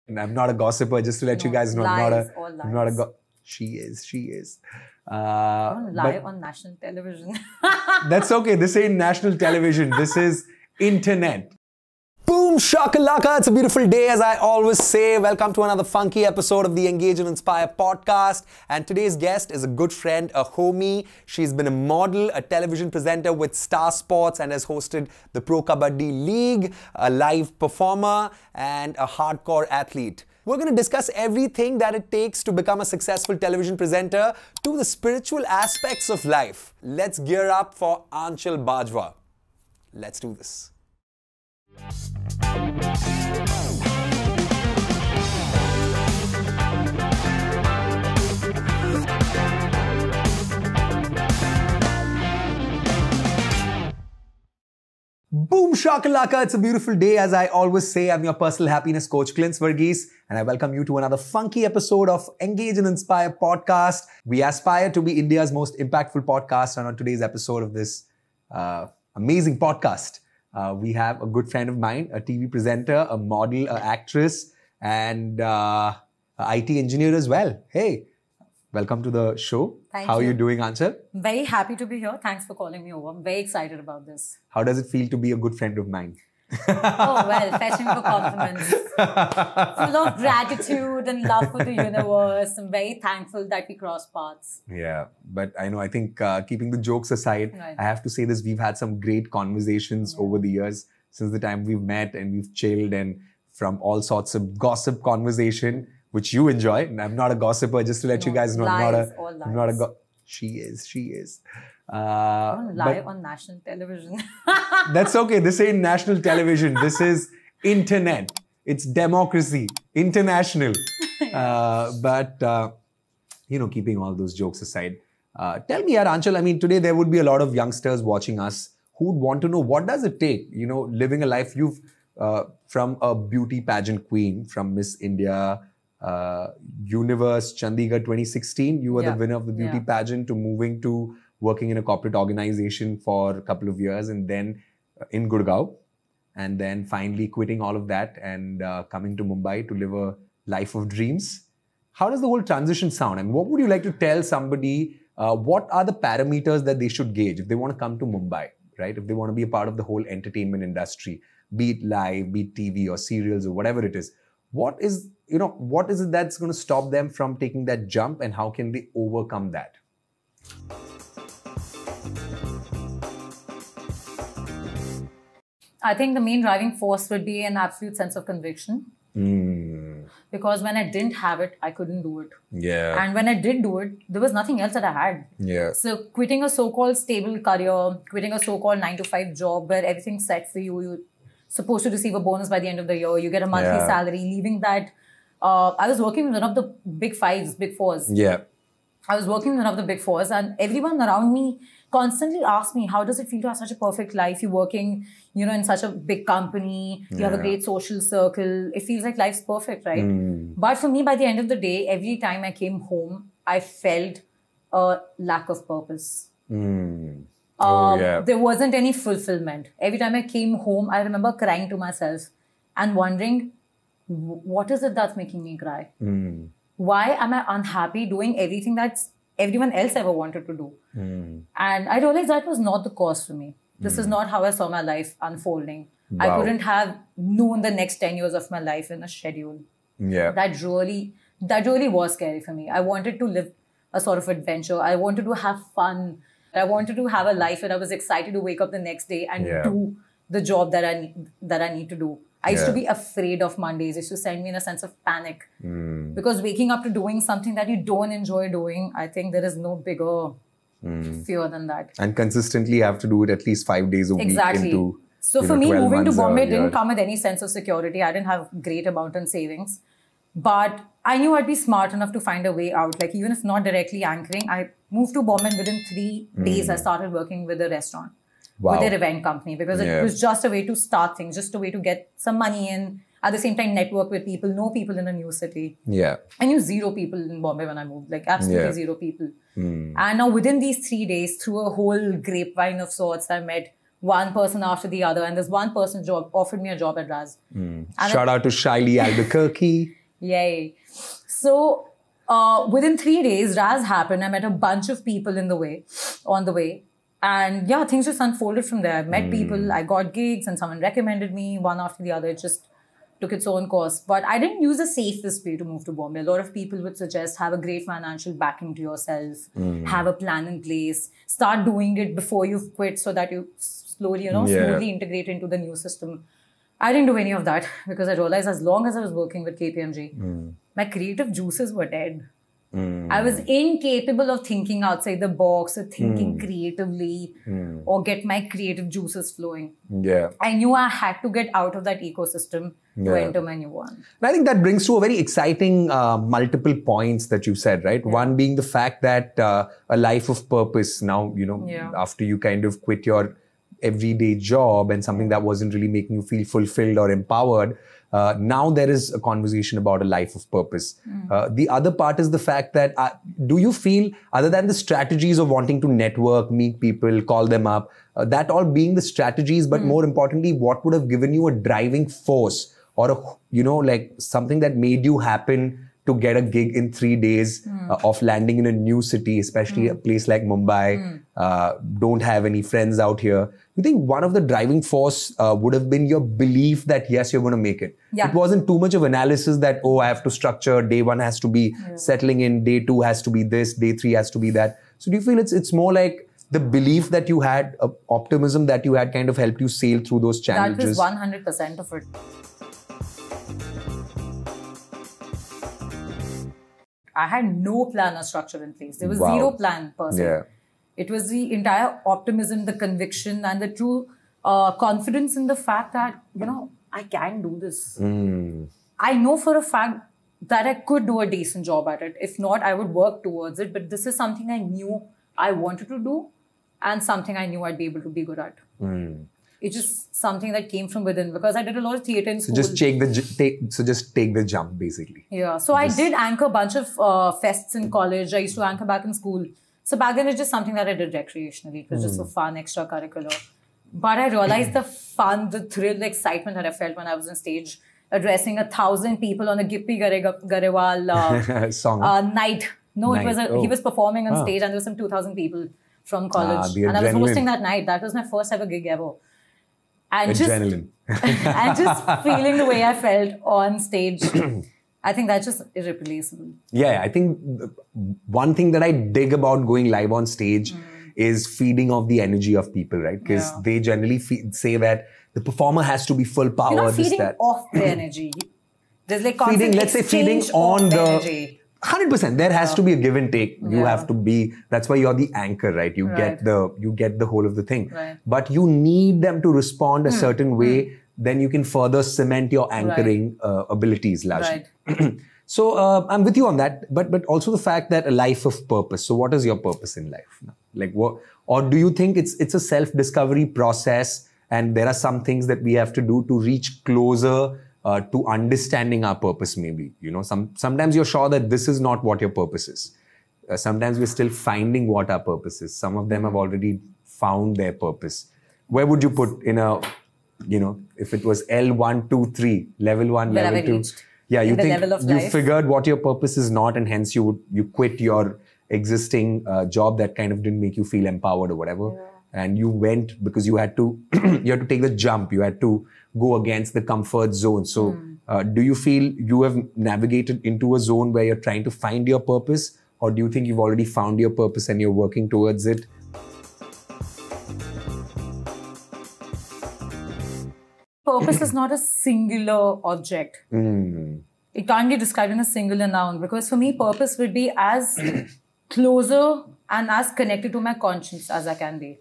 And I'm not a gossiper, just to let you guys know. Lies, I'm not a She is. Don't lie on national television. That's okay. This ain't national television. This is internet. Boom shakalaka. It's a beautiful day, as I always say. Welcome to another funky episode of the Engage and Inspire podcast. And today's guest is a good friend, a homie. She's been a model, a television presenter with Star Sports, and has hosted the Pro Kabaddi League, a live performer, and a hardcore athlete. We're going to discuss everything that it takes to become a successful television presenter, to the spiritual aspects of life. Let's gear up for Aanchal Bajwa. Let's do this. Boom shakalaka, it's a beautiful day, as I always say. I'm your personal happiness coach, Clint Verghese, and I welcome you to another funky episode of Engage and Inspire podcast. We aspire to be India's most impactful podcast, and on today's episode of this amazing podcast, we have a good friend of mine, a TV presenter, a model, an actress, and an IT engineer as well. Hey, welcome to the show. Thank How you. are you doing, Aanchal? Very happy to be here. Thanks for calling me over. I'm very excited about this. How does it feel to be a good friend of mine? Oh, well, fetching for compliments. Full of gratitude and love for the universe. I'm very thankful that we crossed paths. Yeah, but I think keeping the jokes aside, Right. I have to say this, we've had some great conversations over the years since the time we've met, and we've chilled, and from all sorts of gossip conversation, which you enjoy. And I'm not a gossiper, just to let you guys know. Lies, I'm not a lies. She is. Don't lie But on national television. that's okay. This ain't national television. This is internet. It's democracy. International. Keeping all those jokes aside, tell me, Aanchal, I mean, today there would be a lot of youngsters watching us who would want to know, what does it take, living a life. You've, from a beauty pageant queen, from Miss India, Universe Chandigarh 2016, you were the Yeah. winner of the beauty Yeah. pageant, to moving to working in a corporate organization for a couple of years, and then in Gurgaon, and then finally quitting all of that and coming to Mumbai to live a life of dreams. How does the whole transition sound? And what would you like to tell somebody? What are the parameters that they should gauge if they want to come to Mumbai, right? If they want to be a part of the whole entertainment industry, be it live, be it TV or serials or whatever it is. What is it that's going to stop them from taking that jump, and how can they overcome that? I think the main driving force would be an absolute sense of conviction. Because when I didn't have it, I couldn't do it. Yeah. And when I did do it, there was nothing else that I had. Yeah. So quitting a so-called stable career, quitting a so-called 9-to-5 job where everything's set for you, you're supposed to receive a bonus by the end of the year, you get a monthly Yeah. salary, leaving that. I was working with one of the big fours. Yeah. I was working with one of the big fours, and everyone around me constantly asked me, how does it feel to have such a perfect life? You're working, in such a big company, you have a Yeah. great social circle. It feels like life's perfect, right? But for me, by the end of the day, every time I came home, I felt a lack of purpose. There wasn't any fulfillment. Every time I came home, I remember crying to myself and wondering, what is it that's making me cry? Why am I unhappy doing everything that's everyone else ever wanted to do? And I realized that was not the cause for me. This is not how I saw my life unfolding. I Wow. couldn't have known the next 10 years of my life in a schedule. Yeah. That really was scary for me. I wanted to live a sort of adventure. I wanted to have fun. I wanted to have a life where I was excited to wake up the next day and Yeah. do the job that I need to do. I used to Yeah. be afraid of Mondays. It used to send me in a sense of panic. Because waking up to doing something that you don't enjoy doing, I think there is no bigger fear than that. And consistently have to do it at least 5 days a week. Exactly. Into, So for me, 12 moving to months a Bombay year. didn't come with any sense of security. I didn't have great amount in savings. But I knew I'd be smart enough to find a way out. Like, even if not directly anchoring, I moved to Bombay, and within 3 days, I started working with a restaurant, with their event company, because it was just a way to start things, just a way to get some money in, at the same time network with people, know people in a new city. Yeah. I knew 0 people in Bombay when I moved, like absolutely Yeah. 0 people. And now within these 3 days, through a whole grapevine of sorts, I met one person after the other, and this one person offered me a job at Raz. Shout out to Shaili Albuquerque. Yay. So within 3 days, Raz happened. I met a bunch of people on the way. And yeah, things just unfolded from there. I met people, I got gigs, and someone recommended me one after the other. It just took its own course. But I didn't use the safest way to move to Bombay. A lot of people would suggest have a great financial backing to yourself, have a plan in place, start doing it before you quit so that you slowly, smoothly integrate into the new system. I didn't do any of that because I realized as long as I was working with KPMG, my creative juices were dead. I was incapable of thinking outside the box or thinking creatively or get my creative juices flowing. Yeah. I knew I had to get out of that ecosystem to enter my new one. And I think that brings to a very exciting multiple points that you said, right? Yeah. One being the fact that a life of purpose now, after you kind of quit your everyday job and something that wasn't really making you feel fulfilled or empowered, now there is a conversation about a life of purpose. The other part is the fact that do you feel, other than the strategies of wanting to network, meet people, call them up, that all being the strategies, but more importantly, what would have given you a driving force or like something that made you happen to get a gig in 3 days of landing in a new city, especially a place like Mumbai, don't have any friends out here. You think one of the driving force would have been your belief that yes, you're going to make it. Yeah. It wasn't too much of analysis that, I have to structure, day one has to be settling in, day two has to be this, day three has to be that. So do you feel it's more like the belief that you had, optimism that you had kind of helped you sail through those challenges? That was 100% of it. I had no plan or structure in place. There was zero plan per se. Yeah. It was the entire optimism, the conviction, and the true confidence in the fact that, I can do this. I know for a fact that I could do a decent job at it. If not, I would work towards it. But this is something I knew I wanted to do and something I knew I'd be able to be good at. It's just something that came from within because I did a lot of theatre in school. So just take the jump, basically. Yeah. So I did anchor a bunch of fests in college. I used to anchor back in school. So back then, it's just something that I did recreationally. It was just for fun, extracurricular. But I realized the fun, the thrill, the excitement that I felt when I was on stage, addressing 1,000 people on a Gippy Garewal song night. No, it was he was performing on stage and there were some 2,000 people from college. And I was hosting that night. That was my first ever gig ever. And adrenaline. And just feeling the way I felt on stage, I think that's just irreplaceable. Yeah, I think one thing that I dig about going live on stage is feeding off the energy of people, right? Because they generally say that the performer has to be full power. You're not feeding off the energy. There's like constant feeding on the energy. 100%. There has to be a give and take. You have to be. That's why you're the anchor, right? You get the whole of the thing. Right. But you need them to respond a certain way. Then you can further cement your anchoring abilities, largely. Right. So I'm with you on that. But also the fact that a life of purpose. So what is your purpose in life now? Like what? Or do you think it's a self-discovery process, and there are some things that we have to do to reach closer to understanding our purpose, maybe, sometimes you're sure that this is not what your purpose is. Sometimes we're still finding what our purpose is. Some of them have already found their purpose. Where would you put in a, if it was L1, 2, 3, level 1, Where level 2? Reached? Yeah, you think you life? Figured what your purpose is not, and hence you quit your existing job that kind of didn't make you feel empowered or whatever. Yeah. And you went because you had to take the jump. You had to go against the comfort zone. So do you feel you have navigated into a zone where you're trying to find your purpose? Or do you think you've already found your purpose and you're working towards it? Purpose is not a singular object. It can't be described in a singular noun, because for me, purpose would be as closer and as connected to my conscience as I can be.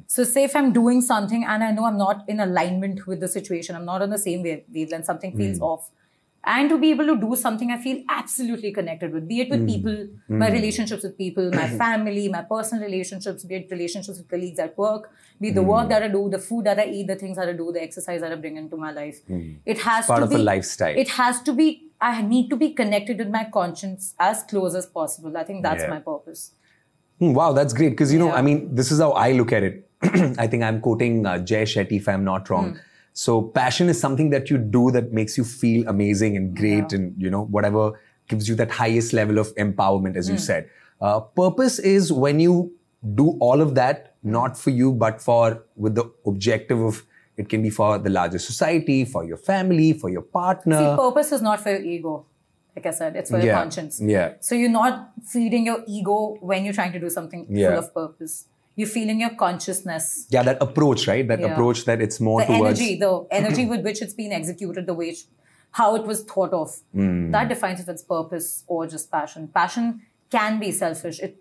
So say if I'm doing something and I know I'm not in alignment with the situation, I'm not on the same wavelength, something feels off. And to be able to do something I feel absolutely connected with, be it with people, my relationships with people, my family, my personal relationships, be it relationships with colleagues at work, be it the work that I do, the food that I eat, the things that I do, the exercise that I bring into my life. It has part to of be a lifestyle. It has to be, I need to be connected with my conscience as close as possible. I think that's my purpose. Wow, that's great. Because, I mean, this is how I look at it. I think I'm quoting Jay Shetty, if I'm not wrong. So passion is something that you do that makes you feel amazing and great, and whatever gives you that highest level of empowerment, as you said. Purpose is when you do all of that, not for you, but with the objective of, it can be for the larger society, for your family, for your partner. See, purpose is not for your ego. Like I said, it's for your conscience. Yeah. So you're not feeding your ego when you're trying to do something full of purpose. You're feeling your consciousness. Yeah, that approach, right? That approach that it's more towards... The energy with which it's been executed, how it was thought of. That defines if it's purpose or just passion. Passion can be selfish. It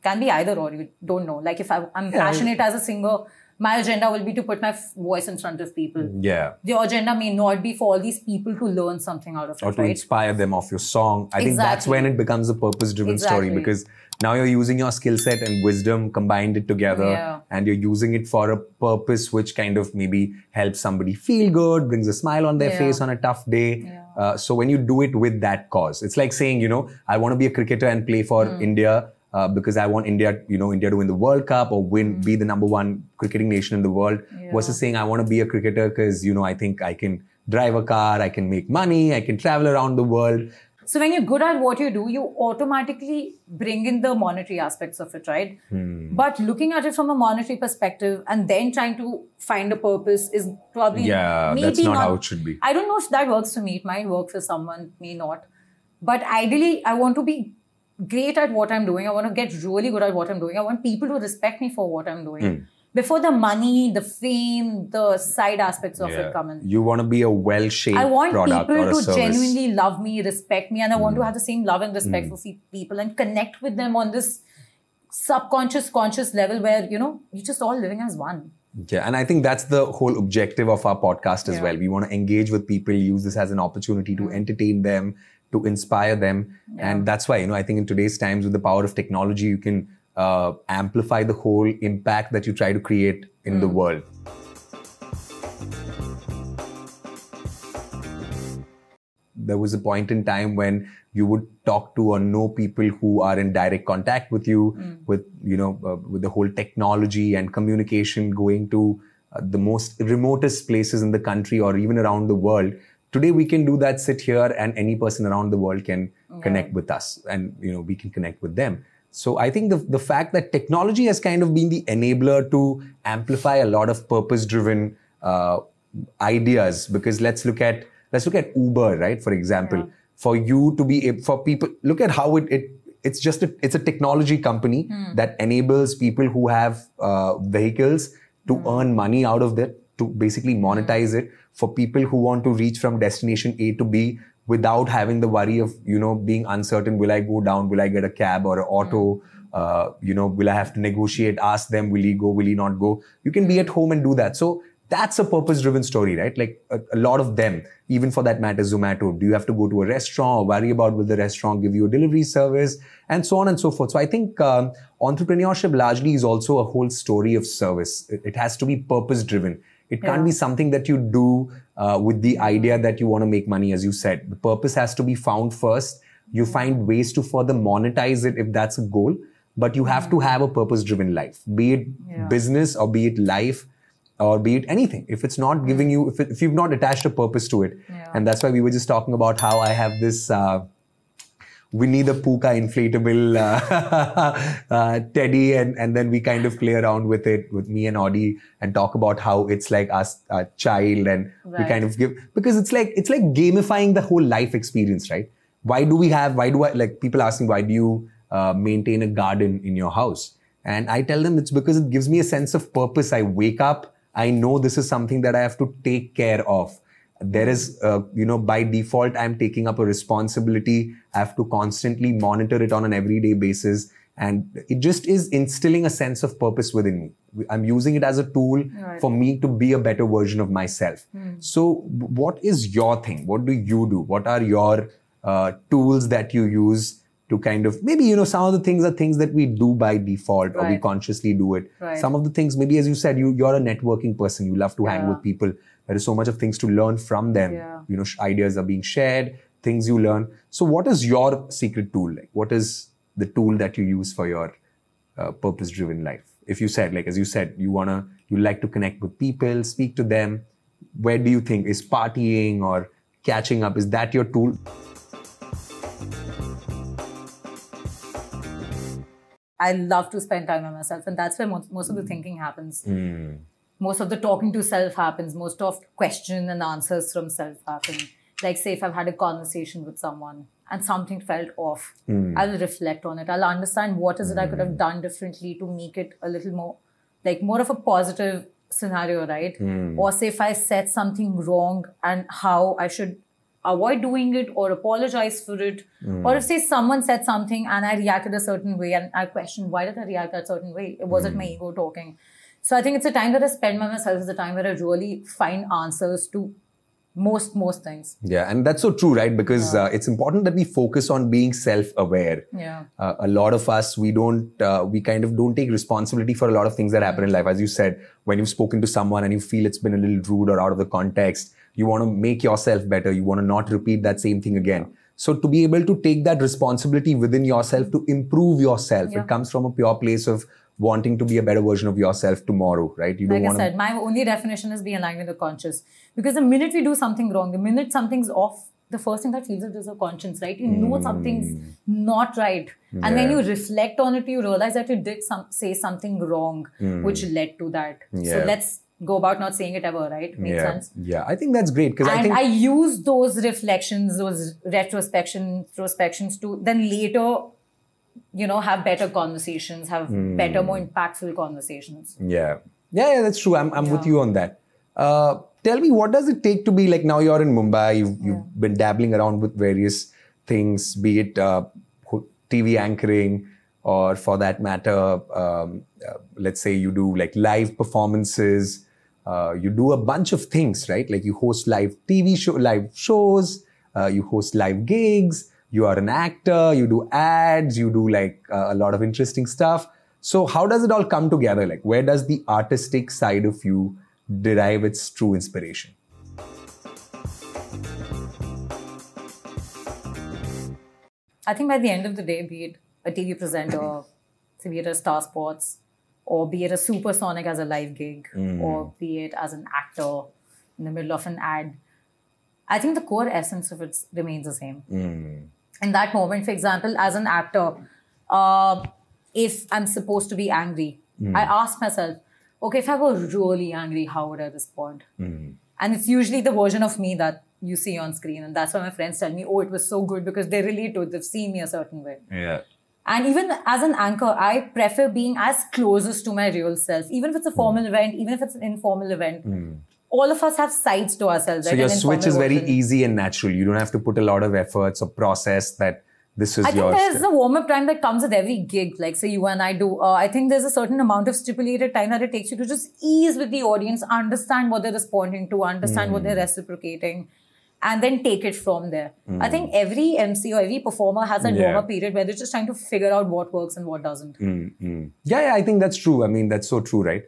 can be either or. You don't know. Like if I'm passionate as a singer, my agenda will be to put my voice in front of people. Yeah. The agenda may not be for all these people to learn something out of it, or to inspire them off your song. I think that's when it becomes a purpose-driven story, because now you're using your skill set and wisdom, combined it together, and you're using it for a purpose which kind of maybe helps somebody feel good, brings a smile on their face on a tough day. So when you do it with that cause, it's like saying, I want to be a cricketer and play for India, because I want India, India to win the World Cup or be the #1 cricketing nation in the world, versus saying I want to be a cricketer because, I think I can drive a car, I can make money, I can travel around the world. So when you're good at what you do, you automatically bring in the monetary aspects of it, right? But looking at it from a monetary perspective and then trying to find a purpose is probably maybe that's not how it should be. I don't know if that works for me. It might work for someone, may not. But ideally, I want to be great at what I'm doing. I want to get really good at what I'm doing. I want people to respect me for what I'm doing. Before the money, the fame, the side aspects of it come in. You want to be a well-shaped product or a service. I want people to genuinely love me, respect me, and I want to have the same love and respect for people and connect with them on this subconscious, conscious level where, you're just all living as one. Yeah, and I think that's the whole objective of our podcast as well. We want to engage with people, use this as an opportunity to entertain them, to inspire them. And that's why, I think in today's times, with the power of technology, you can amplify the whole impact that you try to create in the world. There was a point in time when you would talk to or know people who are in direct contact with you, with with the whole technology and communication going to the most remotest places in the country or even around the world. Today we can do that, sit here, and any person around the world can connect with us, and we can connect with them. So I think the fact that technology has kind of been the enabler to amplify a lot of purpose-driven ideas, because let's look at Uber, right? For example, for you to be for people, look at how it's a technology company that enables people who have vehicles to earn money out of that, to basically monetize it for people who want to reach from destination A to B without having the worry of, being uncertain. Will I go down? Will I get a cab or an auto? Will I have to negotiate? Ask them, will he go? Will he not go? You can be at home and do that. So that's a purpose-driven story, right? Like a lot of them, even for that matter, Zomato. Do you have to go to a restaurant or worry about will the restaurant give you a delivery service, and so on and so forth? So I think entrepreneurship largely is also a whole story of service. It has to be purpose-driven. It can't be something that you do with the idea that you want to make money, as you said. The purpose has to be found first. You find ways to further monetize it if that's a goal. But you have to have a purpose-driven life, be it business or be it life or be it anything. If it's not giving you, if you've not attached a purpose to it. And that's why we were just talking about how I have this Winnie the Pooh inflatable teddy, and then we kind of play around with it with me and Audie and talk about how it's like us, a child, and we kind of give, because it's like gamifying the whole life experience, right? People ask me, why do you maintain a garden in your house? And I tell them it's because it gives me a sense of purpose. I wake up, I know this is something that I have to take care of. There is, by default, I'm taking up a responsibility. I have to constantly monitor it on an everyday basis. And it just is instilling a sense of purpose within me. I'm using it as a tool for me to be a better version of myself. So what is your thing? What do you do? What are your tools that you use to kind of, maybe, some of the things are things that we do by default or we consciously do it. Some of the things, maybe as you said, you're a networking person. You love to hang with people. There is so much of things to learn from them. Ideas are being shared, things you learn. So what is your secret tool? Like, what is the tool that you use for your purpose-driven life? If you said, as you said, you like to connect with people, speak to them. where do you think is partying or catching up? Is that your tool? I love to spend time with myself, and that's where most of the thinking happens. Most of the talking to self happens. Most of question and answers from self happen. Like, say, if I've had a conversation with someone and something felt off, I'll reflect on it. I'll understand what is it I could have done differently to make it a little more, like, more of a positive scenario, right? Or say if I said something wrong and how I should avoid doing it or apologize for it. Or if, say, someone said something and I reacted a certain way and I questioned, why did I react that certain way? Was it my ego talking? So I think it's a time that I spend by myself. It's a time where I really find answers to most things. Yeah, and that's so true, right? Because it's important that we focus on being self-aware. Yeah. A lot of us, we kind of don't take responsibility for a lot of things that happen in life. As you said, when you've spoken to someone and you feel it's been a little rude or out of the context, you want to make yourself better. You want to not repeat that same thing again. So to be able to take that responsibility within yourself to improve yourself, it comes from a pure place of wanting to be a better version of yourself tomorrow, right? You don't like I said, my only definition is be aligned with the conscious. Because the minute we do something wrong, the minute something's off, the first thing that feels it is a conscience, right? You know something's not right. And when you reflect on it, you realize that you did say something wrong, which led to that. So let's go about not saying it ever, right? Makes sense? Yeah, I think that's great. And I use those reflections, those retrospections to then later, have better conversations, have better, more impactful conversations. Yeah, that's true. I'm with you on that. Tell me, what does it take to be like, now you're in Mumbai, you've been dabbling around with various things, be it TV anchoring, or for that matter, let's say you do like live performances, you do a bunch of things, right? Like you host live shows, you host live gigs, you are an actor, you do ads, you do like a lot of interesting stuff. So how does it all come together? Like, where does the artistic side of you derive its true inspiration? I think by the end of the day, be it a TV presenter, be it a Star Sports, or be it a Supersonic as a live gig, or be it as an actor in the middle of an ad, I think the core essence of it remains the same. In that moment, for example, as an actor, if I'm supposed to be angry, I ask myself, okay, if I were really angry, how would I respond? And it's usually the version of me that you see on screen. And that's why my friends tell me, oh, it was so good, because they relate to it. They've seen me a certain way. Yeah. And even as an anchor, I prefer being as closest to my real self. Even if it's a formal event, even if it's an informal event, all of us have sides to ourselves. So your switch is very easy and natural. You don't have to put a lot of efforts or process that this is yours. I think there's a warm-up time that comes with every gig. Like, say you and I do. I think there's a certain amount of stipulated time that it takes you to just ease with the audience, understand what they're responding to, understand what they're reciprocating, and then take it from there. I think every MC or every performer has a warm-up period where they're just trying to figure out what works and what doesn't. Yeah, I think that's true. I mean, that's so true, right?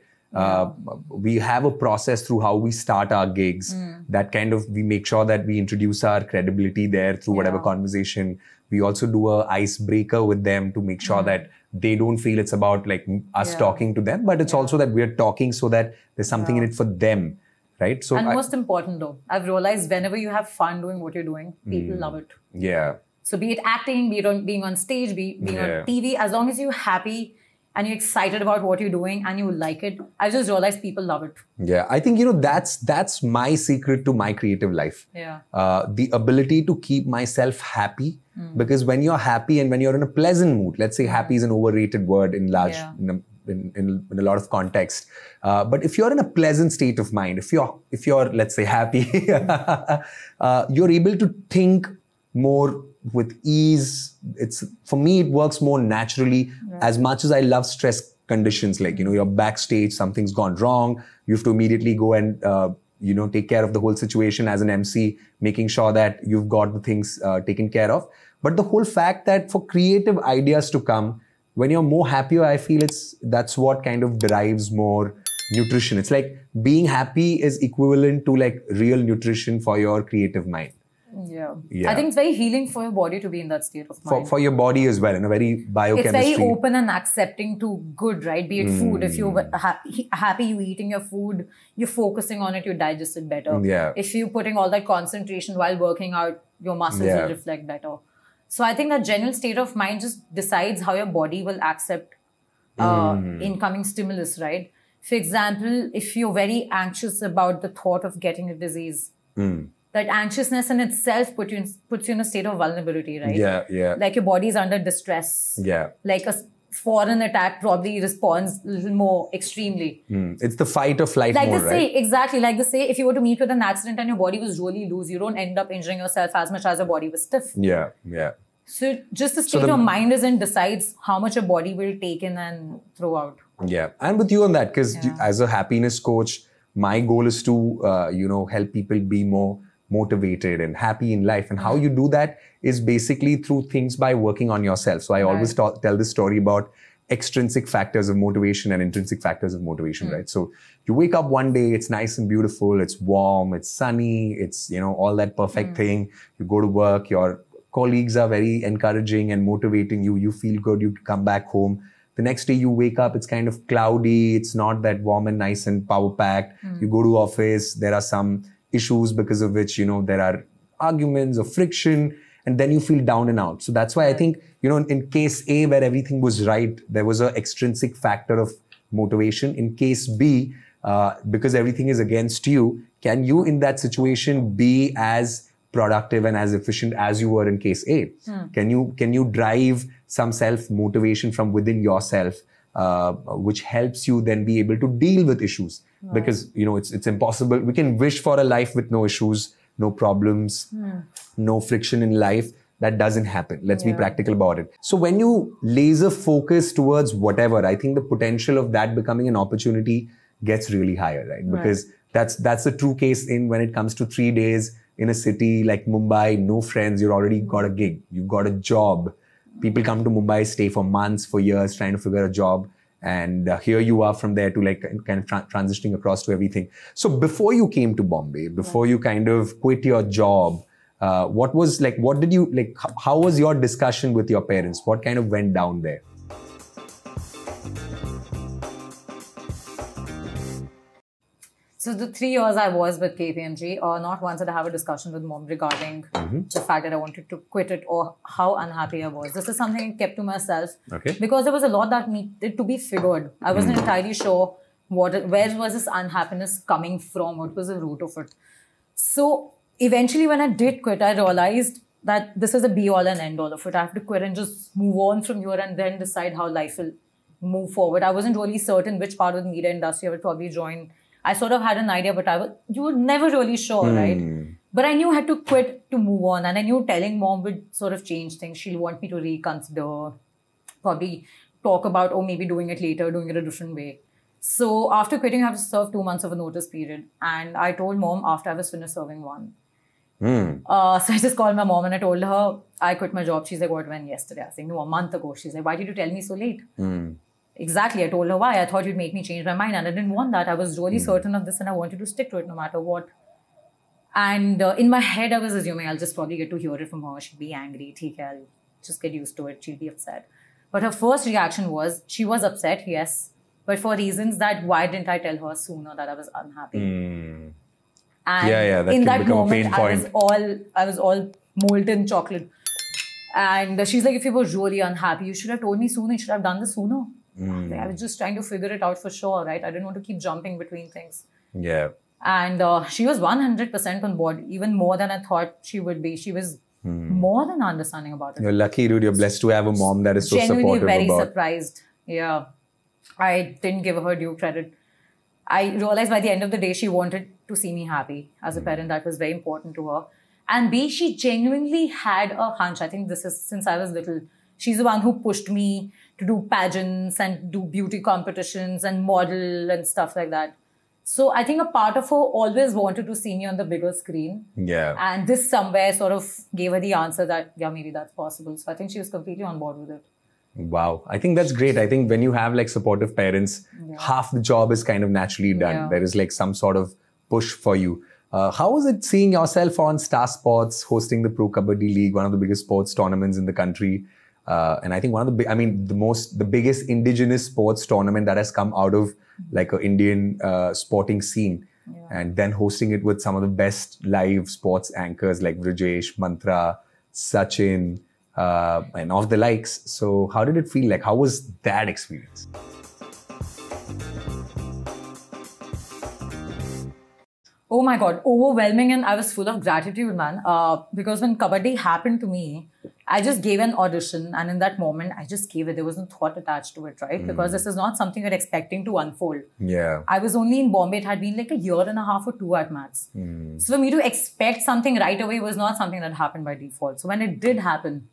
We have a process through how we start our gigs that kind of, we make sure that we introduce our credibility there through whatever conversation. We also do a icebreaker with them to make sure that they don't feel it's about like us talking to them, but it's also that we're talking so that there's something in it for them, right? So, and most important though, I've realized whenever you have fun doing what you're doing, people love it. Yeah. So be it acting, be it being on stage, being on TV, as long as you're happy and you're excited about what you're doing and you like it, I just realized people love it. Yeah, I think, that's my secret to my creative life. Yeah. The ability to keep myself happy, because when you're happy and when you're in a pleasant mood, let's say happy is an overrated word in large, in a lot of context. But if you're in a pleasant state of mind, if you're let's say happy, you're able to think more with ease. For me, it works more naturally. As much as I love stress conditions, like, you're backstage, something's gone wrong, you have to immediately go and, take care of the whole situation as an MC, making sure that you've got the things taken care of. But the whole fact that for creative ideas to come, when you're more happier, I feel that's what kind of derives more nutrition. It's like being happy is equivalent to like real nutrition for your creative mind. Yeah. Yeah. I think it's very healing for your body to be in that state of mind. For your body as well, in a very biochemistry. It's very open and accepting to good, right? Be it food. If you're happy you eating your food, you're focusing on it, you digest it better. Yeah. If you're putting all that concentration while working out, your muscles will reflect better. So I think that general state of mind just decides how your body will accept incoming stimulus, right? For example, if you're very anxious about the thought of getting a disease, that anxiousness in itself puts you in a state of vulnerability, right? Yeah, yeah. Like your body is under distress. Yeah. Like a foreign attack probably responds a little more extremely. It's the fight or flight Like mode, they right? say, exactly. Like they say, if you were to meet with an accident and your body was really loose, you don't end up injuring yourself as much as your body was stiff. Yeah, yeah. So just the state of mind is in decides how much your body will take in and throw out. Yeah, and with you on that, because as a happiness coach, my goal is to, help people be more motivated and happy in life. And how you do that is basically through things by working on yourself. So I always tell this story about extrinsic factors of motivation and intrinsic factors of motivation, right? So you wake up one day, it's nice and beautiful, it's warm, it's sunny, it's, all that perfect thing. You go to work, your colleagues are very encouraging and motivating you. You feel good, you come back home. The next day you wake up, it's kind of cloudy. It's not that warm and nice and power packed. You go to office, there are some issues because of which, there are arguments or friction, and then you feel down and out. So that's why I think, in case A, where everything was right, there was an extrinsic factor of motivation. In case B, because everything is against you, can you in that situation be as productive and as efficient as you were in case A? Can you drive some self-motivation from within yourself, which helps you then be able to deal with issues? Because, it's impossible. We can wish for a life with no issues, no problems, no friction in life. That doesn't happen. Let's be practical about it. So when you laser focus towards whatever, I think the potential of that becoming an opportunity gets really higher, right? Because that's the true case when it comes to 3 days in a city like Mumbai, no friends, you've already got a gig, you've got a job. People come to Mumbai, stay for months, for years, trying to figure a job. And here you are from there to kind of transitioning across to everything. So before you came to Bombay, before you kind of quit your job, what did you, how was your discussion with your parents? What kind of went down there? So the 3 years I was with KPMG, not once did I have a discussion with mom regarding the fact that I wanted to quit it or how unhappy I was. This is something I kept to myself because there was a lot that needed to be figured. I wasn't entirely sure where was this unhappiness coming from, what was the root of it. So eventually when I did quit, I realized that this is the be-all and end-all of it. I have to quit and just move on from here and then decide how life will move forward. I wasn't really certain which part of the media industry I would probably join. I sort of had an idea, but you were never really sure, right? But I knew I had to quit to move on. And I knew telling mom would sort of change things. She'll want me to reconsider, probably talk about, maybe doing it later, doing it a different way. So after quitting, I have to serve 2 months of a notice period. And I told mom after I was finished serving one. So I just called my mom and I told her, I quit my job. She's like, what, when? Yesterday? I was like, no, a month ago. She's like, why did you tell me so late? Exactly. I told her why. I thought you'd make me change my mind and I didn't want that. I was really certain of this and I wanted to stick to it no matter what. And in my head, I was assuming I'll just probably get to hear it from her. She'll be angry. I'll just get used to it. She'll be upset. But her first reaction was, she was upset, yes. But for reasons that, why didn't I tell her sooner that I was unhappy? And that in that become moment, a pain point. I was all molten chocolate. And she's like, if you were really unhappy, you should have told me sooner. You should have done this sooner. I was just trying to figure it out for sure, right? I didn't want to keep jumping between things. And she was 100% on board, even more than I thought she would be. She was more than understanding about it. You're lucky, dude. You're blessed to have a mom that is so supportive. Genuinely very surprised. Yeah. I didn't give her due credit. I realized by the end of the day, she wanted to see me happy. As a parent, that was very important to her. And B, she genuinely had a hunch. I think this is since I was little. She's the one who pushed me to do pageants and do beauty competitions and model and stuff like that. So I think a part of her always wanted to see me on the bigger screen. And this somewhere sort of gave her the answer that, yeah, maybe that's possible. So I think she was completely on board with it. Wow. I think that's great. I think when you have supportive parents, half the job is kind of naturally done. There is some sort of push for you. How was it seeing yourself on Star Sports hosting the Pro Kabaddi League, one of the biggest sports tournaments in the country? And I think the biggest indigenous sports tournament that has come out of like an Indian sporting scene. Yeah. And then hosting it with some of the best live sports anchors like Vrijesh, Mantra, Sachin, and of the likes. So how did it feel like? How was that experience? Oh my God, overwhelming, and I was full of gratitude, man. Because when Kabaddi happened to me, I just gave an audition, and in that moment, I just gave it. There was no thought attached to it, right? Because this is not something you're expecting to unfold. Yeah. I was only in Bombay. It had been like a year and a half or two at max. So for me to expect something right away was not something that happened by default. So when it did happen,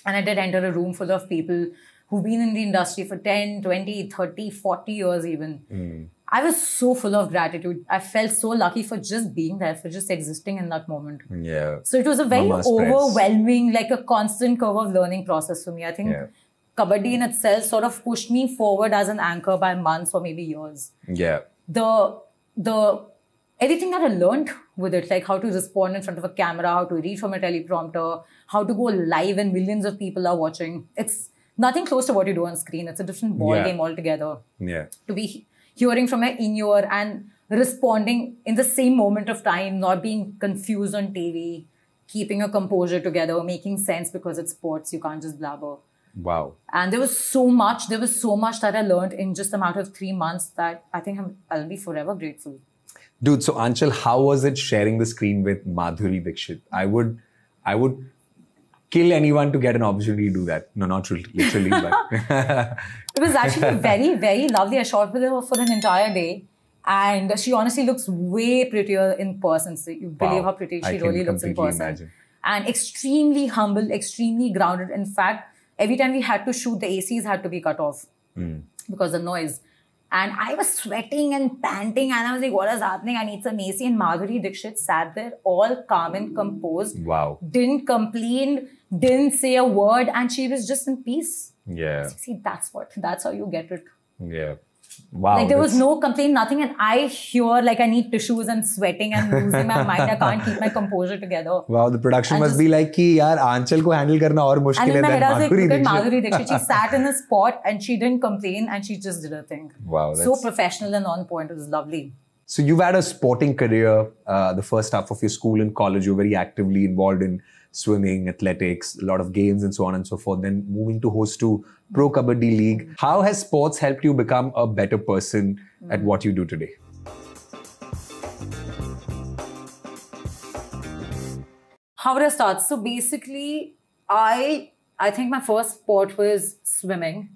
and I did enter a room full of people who've been in the industry for 10, 20, 30, 40 years even, I was so full of gratitude. I felt so lucky for just being there, for just existing in that moment. Yeah. So it was a very Mama's overwhelming, like a constant curve of learning process for me. I think Kabaddi in itself sort of pushed me forward as an anchor by months or maybe years. Yeah. The everything that I learned with it, like how to respond in front of a camera, how to read from a teleprompter, how to go live and millions of people are watching. It's nothing close to what you do on screen. It's a different ball game altogether. Yeah. To be hearing from an in-ear and responding in the same moment of time, not being confused on TV, keeping your composure together, making sense because it's sports, you can't just blabber. Wow. And there was so much that I learned in just a matter of 3 months that I think I'll be forever grateful. Dude, so Aanchal, how was it sharing the screen with Madhuri Dixit? I would kill anyone to get an opportunity to do that. No, not literally, but... It was actually very, very lovely. I shot with her for an entire day. And she honestly looks way prettier in person. So you believe how pretty she really looks in person. Imagine. And extremely humble, extremely grounded. In fact, every time we had to shoot, the ACs had to be cut off because of noise. And I was sweating and panting, and I was like, what is happening? I need some AC. And Madhuri Dixit sat there all calm and composed. Wow. Didn't complain, didn't say a word, and she was just in peace. Yeah. See, that's how you get it. Yeah. Wow. Like there was no complaint, nothing. And I hear like I need tissues and sweating and losing my mind. I can't keep my composure together. Wow, the production must be like कि यार आंचल को handle करना और मुश्किल है And in my head, I was like, look at Madhuri Madhuri Dixit. She sat in a spot and she didn't complain and she just did her thing. Wow. So professional and on point. It was lovely. So you've had a sporting career. The first half of your school and college, you were very actively involved in swimming, athletics, a lot of games and so on and so forth. Then moving to host to Pro Kabaddi League. How has sports helped you become a better person at what you do today? How would I start? So basically, I think my first sport was swimming.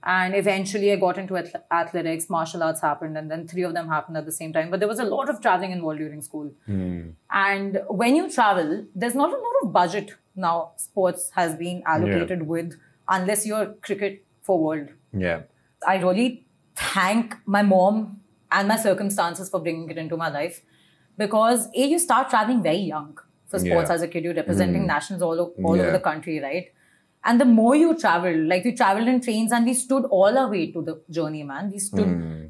And eventually I got into athletics, martial arts happened, and then 3 of them happened at the same time. But there was a lot of traveling involved during school. And when you travel, there's not a lot of budget now sports has been allocated with, unless you're cricket for world. Yeah. I really thank my mom and my circumstances for bringing it into my life. Because you start traveling very young for sports as a kid. You're representing nationals all over the country, right? And the more you travel, like we traveled in trains and we stood all our way to the journey, man.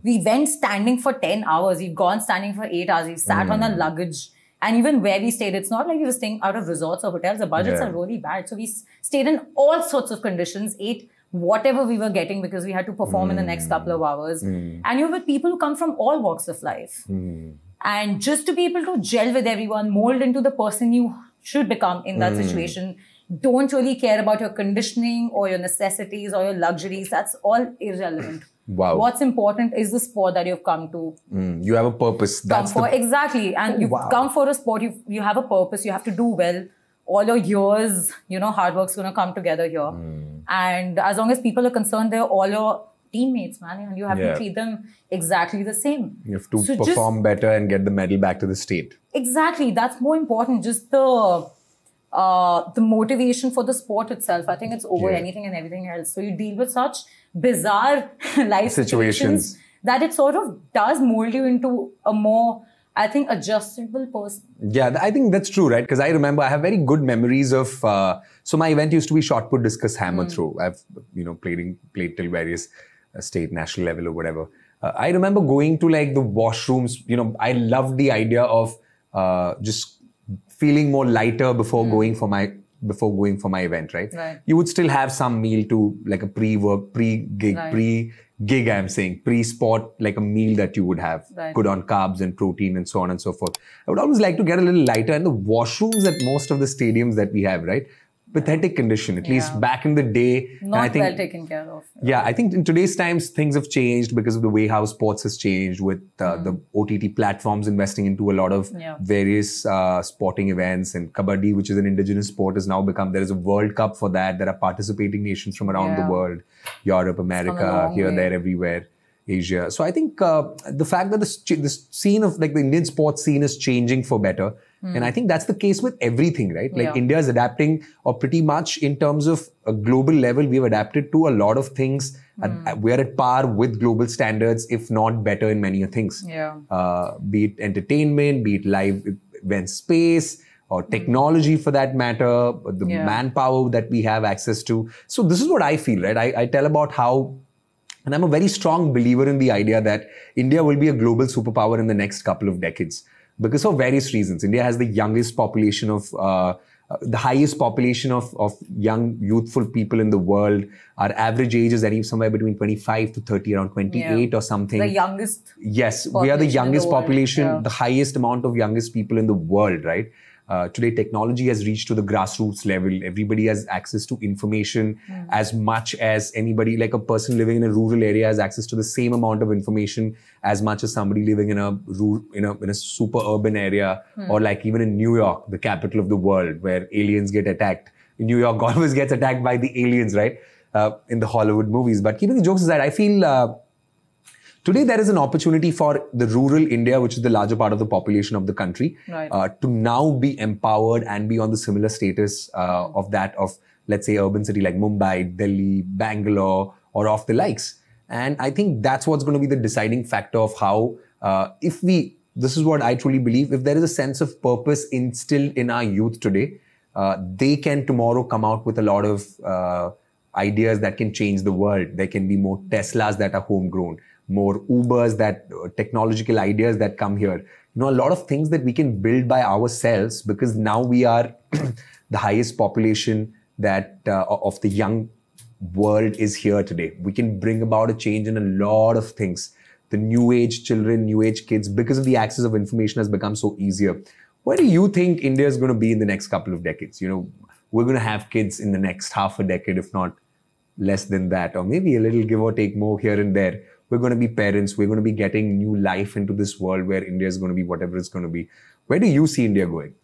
We went standing for 10 hours. We've gone standing for 8 hours. We sat on our luggage. And even where we stayed, it's not like we were staying out of resorts or hotels. The budgets are really bad. So we stayed in all sorts of conditions, ate whatever we were getting because we had to perform in the next couple of hours. And you're with people who come from all walks of life. And just to be able to gel with everyone, mold into the person you should become in that situation, don't really care about your conditioning or your necessities or your luxuries. That's all irrelevant. Wow. What's important is the sport that you've come to. You have a purpose. Exactly. And you've come for a sport. You have a purpose. You have to do well. All your years, hard work's going to come together here. And as long as people are concerned, they're all your teammates, man. And you have to treat them exactly the same. You have to perform better and get the medal back to the state. Exactly. That's more important. Just the motivation for the sport itself. I think it's over anything and everything else. So you deal with such bizarre life situations that it sort of does mold you into a more, I think, adjustable person. Yeah, I think that's true, right? Because I remember I have very good memories of. So my event used to be shot put, discus, hammer throw. I've played till various state, national level or whatever. I remember going to like the washrooms. I loved the idea of just feeling more lighter before going for my event, right? You would still have some meal to like a pre-gig, I'm saying, pre-sport, like a meal that you would have, good on carbs and protein and so on and so forth. I would always like to get a little lighter, and the washrooms at most of the stadiums that we have, right? Pathetic condition, at least back in the day. Not I think, well taken care of. Yeah, I think in today's times, things have changed because of the way how sports has changed with the OTT platforms investing into a lot of various sporting events, and Kabaddi, which is an indigenous sport, has now become, there is a World Cup for that. There are participating nations from around the world, Europe, America, here, there, everywhere, Asia. So I think the fact that the scene of like the Indian sports scene is changing for better. And I think that's the case with everything, right? Like India is adapting, or pretty much in terms of a global level, we've adapted to a lot of things. We're at par with global standards, if not better in many things. Be it entertainment, be it live event space, or technology for that matter, the manpower that we have access to. So this is what I feel, right? I tell about how, and I'm a very strong believer in the idea that India will be a global superpower in the next couple of decades. Because of various reasons. India has the youngest population of, the highest population of young, youthful people in the world. Our average age is somewhere between 25 to 30, around 28 or something. The youngest. Yes, we are the youngest population, the highest amount of youngest people in the world, right? Today, technology has reached to the grassroots level. Everybody has access to information as much as anybody, like a person living in a rural area has access to the same amount of information as much as somebody living in a super urban area, or like even in New York, the capital of the world, where aliens get attacked. New York always gets attacked by the aliens, right? In the Hollywood movies. But keeping the jokes aside, I feel today, there is an opportunity for the rural India, which is the larger part of the population of the country, to now be empowered and be on the similar status of that of, let's say, urban city like Mumbai, Delhi, Bangalore, or of the likes. And I think that's what's going to be the deciding factor of how, this is what I truly believe, if there is a sense of purpose instilled in our youth today, they can tomorrow come out with a lot of ideas that can change the world. There can be more Teslas that are homegrown, more Ubers, that technological ideas that come here. You know, a lot of things that we can build by ourselves, because now we are the highest population that of the young world is here today. We can bring about a change in a lot of things. The new age children, new age kids, because of the access of information has become so easier. Where do you think India is going to be in the next couple of decades? You know, we're going to have kids in the next half a decade, if not less than that, or maybe a little give or take more here and there. We're going to be parents. We're going to be getting new life into this world where India is going to be whatever it's going to be. Where do you see India going?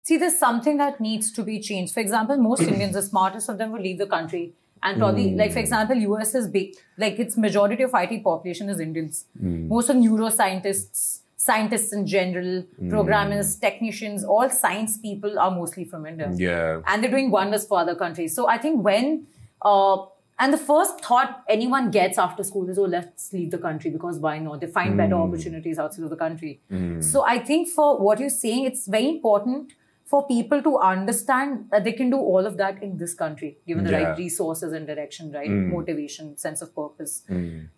See, there's something that needs to be changed. For example, most Indians, the smartest of them, will leave the country. And probably, like, for example, US is big. Like, its majority of IT population is Indians. Most of neuroscientists, scientists in general, programmers, technicians, all science people are mostly from India. And they're doing wonders for other countries. So I think when, and the first thought anyone gets after school is, oh, let's leave the country, because why not? They find better opportunities outside of the country. So I think for what you're saying, it's very important for people to understand that they can do all of that in this country, given the right resources and direction, right? Motivation, sense of purpose.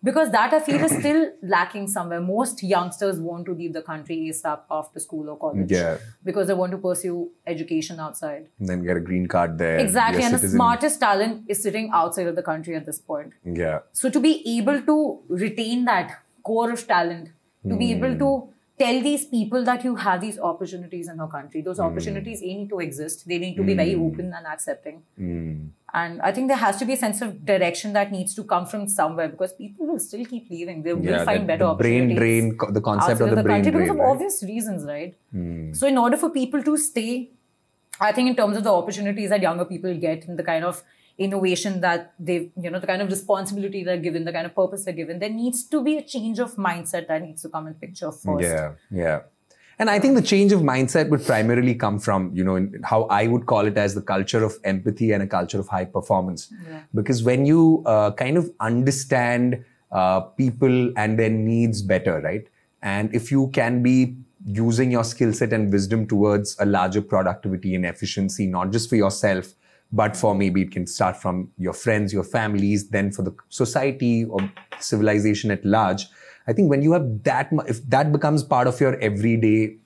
Because that I feel is still lacking somewhere. Most youngsters want to leave the country ASAP after school or college. Because they want to pursue education outside. And then get a green card there. Exactly. And the smartest talent is sitting outside of the country at this point. So to be able to retain that core of talent, to be able to tell these people that you have these opportunities in our country. Those opportunities need to exist. They need to be very open and accepting. And I think there has to be a sense of direction that needs to come from somewhere, because people will still keep leaving. They will find better opportunities. Brain drain, the concept of the brain drain. Because of obvious reasons, right? So in order for people to stay, I think in terms of the opportunities that younger people get and the kind of innovation that they, you know, the kind of responsibility they're given, the kind of purpose they're given, there needs to be a change of mindset that needs to come in picture first. And I think the change of mindset would primarily come from, you know, how I would call it as the culture of empathy and a culture of high performance. Because when you kind of understand people and their needs better, right? And if you can be using your skill set and wisdom towards a larger productivity and efficiency, not just for yourself, but for maybe it can start from your friends, your families, then for the society or civilization at large. I think when you have that, if that becomes part of your everyday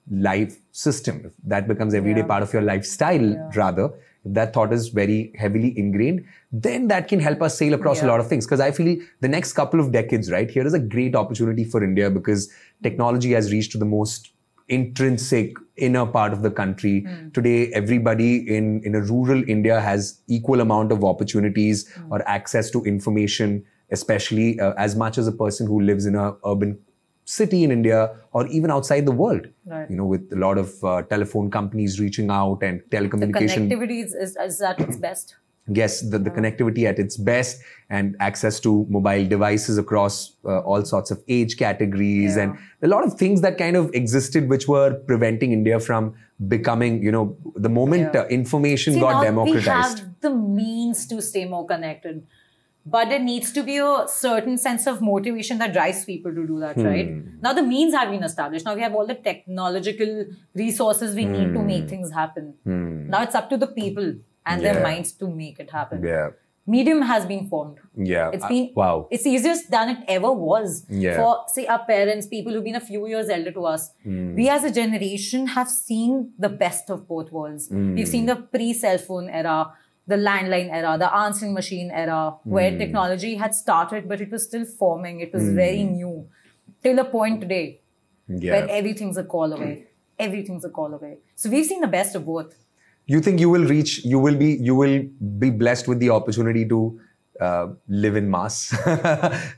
life system, if that becomes everyday part of your lifestyle, rather, if that thought is very heavily ingrained, then that can help us sail across a lot of things. Because I feel the next couple of decades, right, here is a great opportunity for India because technology has reached to the most intrinsic inner part of the country. Today, everybody in a rural India has equal amount of opportunities or access to information, especially as much as a person who lives in a urban city in India or even outside the world. Right. You know, with a lot of telephone companies reaching out and telecommunication. The connectivity is at its best. Yes, the connectivity at its best and access to mobile devices across all sorts of age categories and a lot of things that kind of existed which were preventing India from becoming, you know, the moment information got democratized. We have the means to stay more connected, but there needs to be a certain sense of motivation that drives people to do that, right? Now the means have been established. Now we have all the technological resources we need to make things happen. Now it's up to the people and their minds to make it happen. Medium has been formed. It's been, it's easiest than it ever was for, say, our parents, people who've been a few years elder to us. We as a generation have seen the best of both worlds. We've seen the pre-cell phone era, the landline era, the answering machine era, where technology had started, but it was still forming. It was very new. Till a point today, where everything's a call away. Everything's a call away. So we've seen the best of both. You think you will reach, you will be blessed with the opportunity to live in Mars?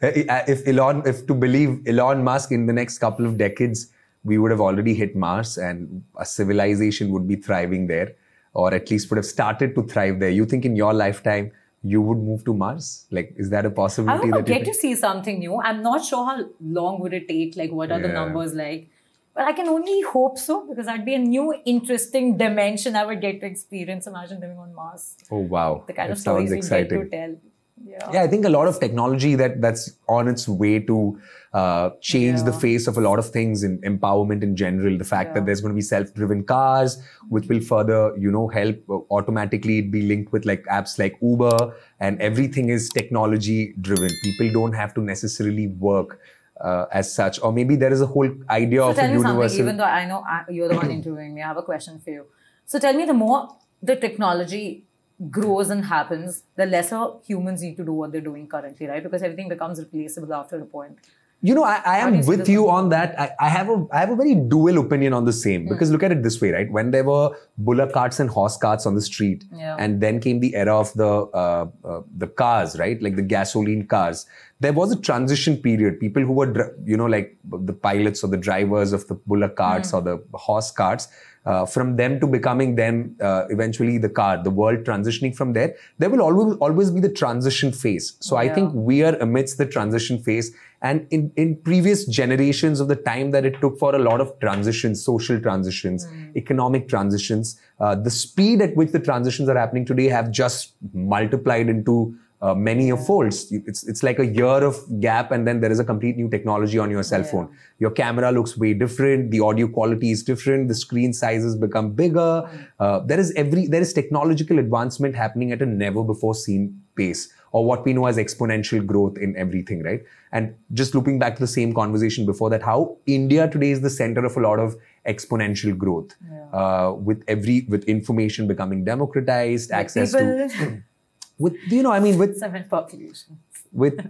If to believe Elon Musk, in the next couple of decades, we would have already hit Mars and a civilization would be thriving there, or at least would have started to thrive there. You think in your lifetime, you would move to Mars? Like, is that a possibility? I would get to see something new. I'm not sure how long would it take, like what are the numbers like. But I can only hope so, because that'd be a new, interesting dimension I would get to experience. Imagine living on Mars. Oh, wow. The kind of stories we get to tell. Yeah, I think a lot of technology that's on its way to change the face of a lot of things in empowerment in general. The fact that there's going to be self-driven cars, which will further, you know, help automatically be linked with like apps like Uber, and everything is technology driven. People don't have to necessarily work as such, or maybe there is a whole idea of a universal. Even though I know you're the one interviewing me, I have a question for you. So tell me, the more the technology grows and happens, the lesser humans need to do what they're doing currently, right? Because everything becomes replaceable after a point. You know, I am with you on that. I have a very dual opinion on the same, because look at it this way, right? When there were bullock carts and horse carts on the street, and then came the era of the cars, right? Like the gasoline cars. There was a transition period. People who were, you know, like the pilots or the drivers of the bullock carts or the horse carts, from them to becoming then eventually the car, the world transitioning from there, there will always be the transition phase. So I think we are amidst the transition phase. And in previous generations of the time that it took for a lot of transitions, social transitions, economic transitions, the speed at which the transitions are happening today have just multiplied into many folds. It's like a year of gap, and then there is a complete new technology on your cell phone. Your camera looks way different. The audio quality is different. The screen sizes become bigger. There is technological advancement happening at a never before seen pace, or what we know as exponential growth in everything, right? And just looping back to the same conversation before that, how India today is the center of a lot of exponential growth, with information becoming democratized, access to. With, you know, I mean, with... I meant population. With?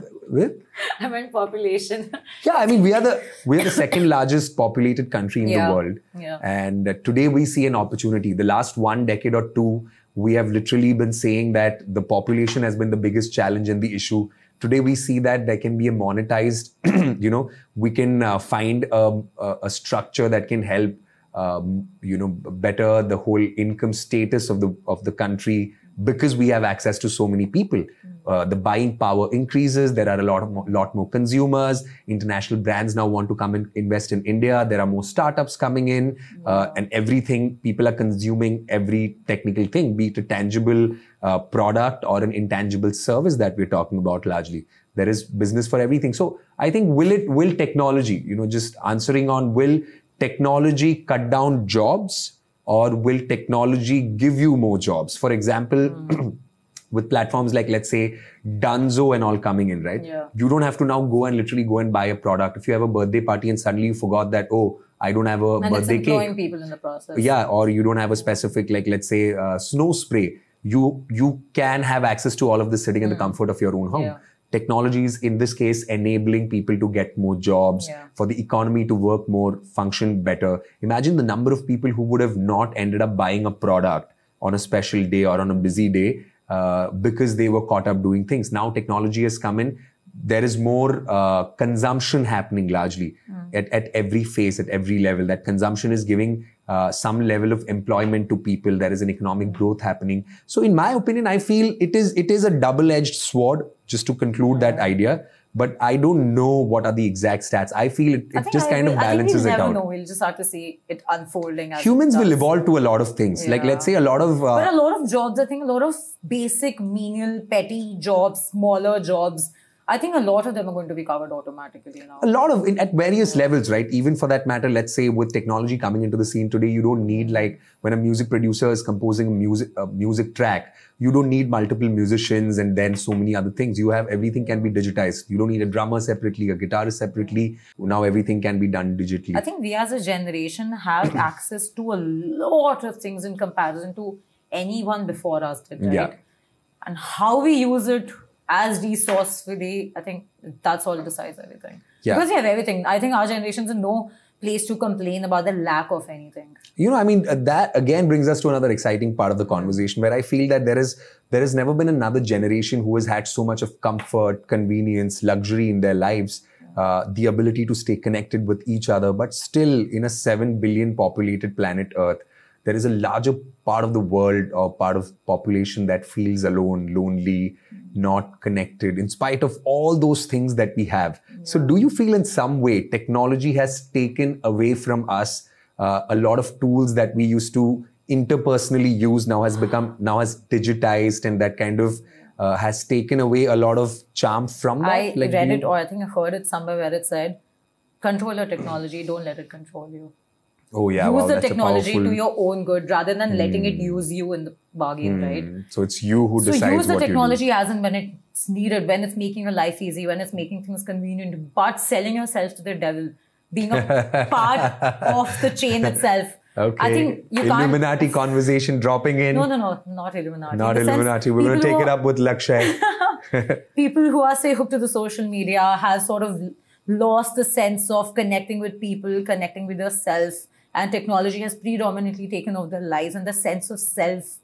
I meant population. Yeah, I mean, we are the second largest populated country in the world. And today we see an opportunity. The last 1 decade or two, we have literally been saying that the population has been the biggest challenge and the issue. Today we see that there can be a monetized, you know, we can find a structure that can help, you know, better the whole income status of the country, because we have access to so many people. The buying power increases. There are a lot more consumers. International brands now want to come and invest in India. There are more startups coming in, and everything. People are consuming every technical thing, be it a tangible product or an intangible service that we're talking about largely. There is business for everything. So I think will technology, you know, just answering on, will technology cut down jobs, or will technology give you more jobs? For example, with platforms like, let's say, Dunzo and all coming in, right? Yeah. You don't have to now literally go and buy a product. If you have a birthday party and suddenly you forgot that, oh, I don't have a birthday it's employing cake. people in the process. Yeah, or you don't have a specific, like, let's say, snow spray. You can have access to all of this sitting in the comfort of your own home. Yeah. Technology is, in this case, enabling people to get more jobs, for the economy to work more, function better. Imagine the number of people who would have not ended up buying a product on a special day or on a busy day because they were caught up doing things. Now technology has come in. There is more consumption happening largely at every phase, at every level. That consumption is giving some level of employment to people. There is an economic growth happening. So in my opinion, I feel it is a double-edged sword, just to conclude that idea. But I don't know what are the exact stats. I feel it just kind of balances it out. I think we'll never know. We'll just have to see it unfolding. As humans will evolve to a lot of things. Like, let's say a lot of... but a lot of jobs, I think a lot of basic, menial, petty jobs, smaller jobs, I think a lot of them are going to be covered automatically now. A lot of, at various levels, right? Even for that matter, let's say with technology coming into the scene today, you don't need, like, when a music producer is composing a music track, you don't need multiple musicians and then so many other things. You have, everything can be digitized. You don't need a drummer separately, a guitarist separately. Now everything can be done digitally. I think we as a generation have access to a lot of things in comparison to anyone before us did, right? Yeah. And how we use it as resourcefully, I think that's all decides everything. Yeah. Because we have everything. I think our generation's in no place to complain about the lack of anything. You know, I mean, that again brings us to another exciting part of the conversation where I feel that there has never been another generation who has had so much of comfort, convenience, luxury in their lives, the ability to stay connected with each other, but still in a 7 billion populated planet Earth, there is a larger part of the world or part of population that feels alone, lonely, not connected, in spite of all those things that we have. Yeah. So do you feel in some way technology has taken away from us a lot of tools that we used to interpersonally use, now has digitized, and that kind of has taken away a lot of charm from that? I read it, or I think I heard it somewhere where it said, control your technology, don't let it control you. Oh yeah, use the technology to your own good rather than letting it use you in the bargain, right? So it's you who decides what you do. So use the technology as and when it's needed, when it's making your life easy, when it's making things convenient, but selling yourself to the devil, being a part of the chain itself. Okay. I think you Illuminati conversation dropping in. No, not Illuminati. Not Illuminati. We're going to take it up with Lakshay. People who are, say, hooked to the social media have sort of lost the sense of connecting with people, connecting with yourself. And technology has predominantly taken over their lives, and the sense of self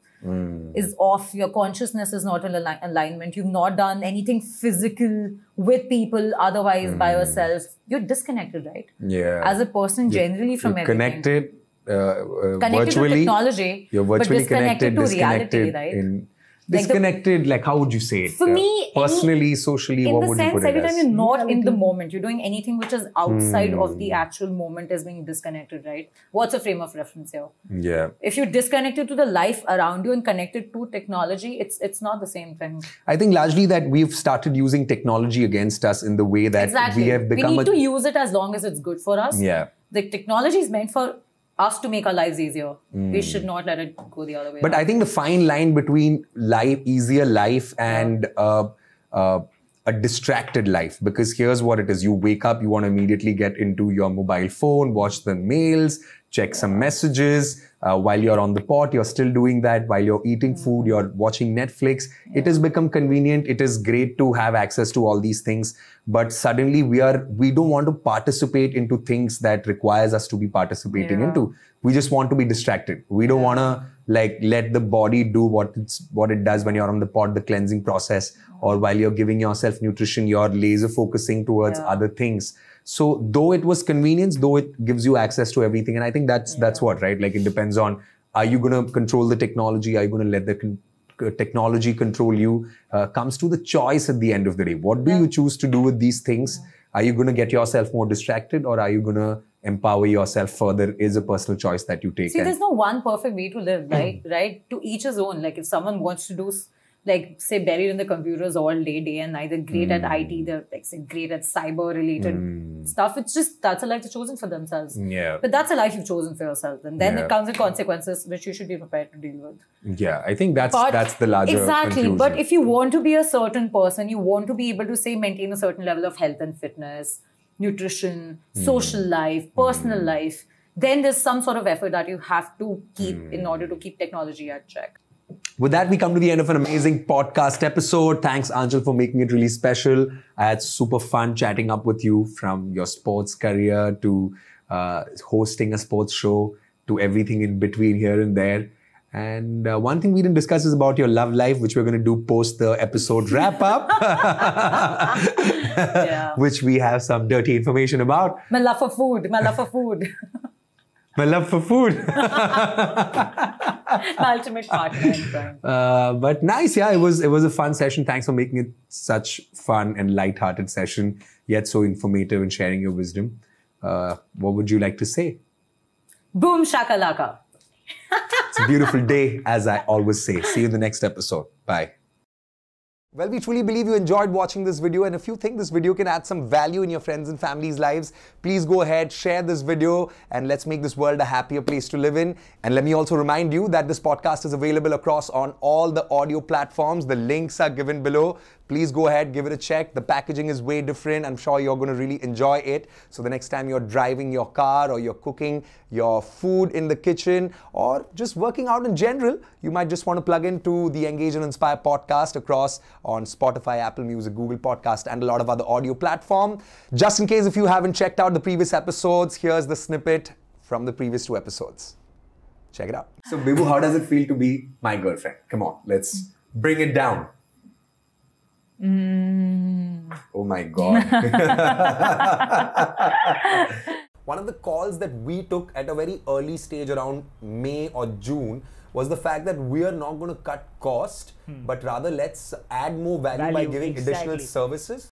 is off. Your consciousness is not in alignment. You've not done anything physical with people otherwise by yourself. You're disconnected, right? Yeah. As a person, generally from everything. Connected virtually to technology, you're virtually but disconnected to reality, disconnected right? Disconnected, like how would you say it? For me, personally, socially, what would you put it as? Every time you're not in the moment, you're doing anything which is outside of the actual moment is being disconnected, right? What's a frame of reference here? Yeah. If you're disconnected to the life around you and connected to technology, it's not the same thing. I think largely that we've started using technology against us in the way that we have become. We need to use it as long as it's good for us. Yeah. The technology is meant for us to make our lives easier. We should not let it go the other way. But I think the fine line between easier life and a distracted life, because here's what it is. You wake up, you want to immediately get into your mobile phone, watch the mails, check some messages. While you're on the pot, you're still doing that. While you're eating food, you're watching Netflix. Yeah. It has become convenient. It is great to have access to all these things. But suddenly we don't want to participate into things that requires us to be participating into. We just want to be distracted. We don't want to let the body do what it does when you're on the pot, the cleansing process, or while you're giving yourself nutrition, you're laser focusing towards other things. So though it was convenience, though it gives you access to everything, and I think that's what, right? Like it depends on, are you going to control the technology? Are you going to let the technology control you? Comes to the choice at the end of the day. What do you choose to do with these things? Are you going to get yourself more distracted, or are you going to empower yourself further? Is a personal choice that you take. See, there's no one perfect way to live, right? To each his own. Like if someone wants to do like say buried in the computers all day and night. They're great at IT. They're like say great at cyber related stuff. It's just that's a life they've chosen for themselves. Yeah. But that's a life you've chosen for yourself, and then it comes with consequences which you should be prepared to deal with. Yeah, I think that's the larger conclusion. But if you want to be a certain person, you want to be able to say maintain a certain level of health and fitness, nutrition, social life, personal life, then there's some sort of effort that you have to keep in order to keep technology at check. With that, we come to the end of an amazing podcast episode. Thanks, Aanchal, for making it really special. I had super fun chatting up with you, from your sports career to hosting a sports show to everything in between here and there. And one thing we didn't discuss is about your love life, which we're going to do post the episode wrap up, which we have some dirty information about. My love for food. My love for food. My ultimate partner. But nice, yeah. It was a fun session. Thanks for making it such fun and light-hearted session, yet so informative and sharing your wisdom. What would you like to say? Boom shakalaka. It's a beautiful day, as I always say. See you in the next episode. Bye. Well, we truly believe you enjoyed watching this video, and if you think this video can add some value in your friends and family's lives, please go ahead, share this video, and let's make this world a happier place to live in. And let me also remind you that this podcast is available across on all the audio platforms. The links are given below. Please go ahead, give it a check. The packaging is way different. I'm sure you're going to really enjoy it. So the next time you're driving your car, or you're cooking your food in the kitchen, or just working out in general, you might just want to plug into the Engage and Inspire podcast across on Spotify, Apple Music, Google Podcast, and a lot of other audio platforms. Just in case if you haven't checked out the previous episodes, here's the snippet from the previous 2 episodes. Check it out. So, Bibu, how does it feel to be my girlfriend? Come on, let's bring it down. Oh my God. One of the calls that we took at a very early stage around May or June was the fact that we are not going to cut cost, but rather let's add more value by giving additional services.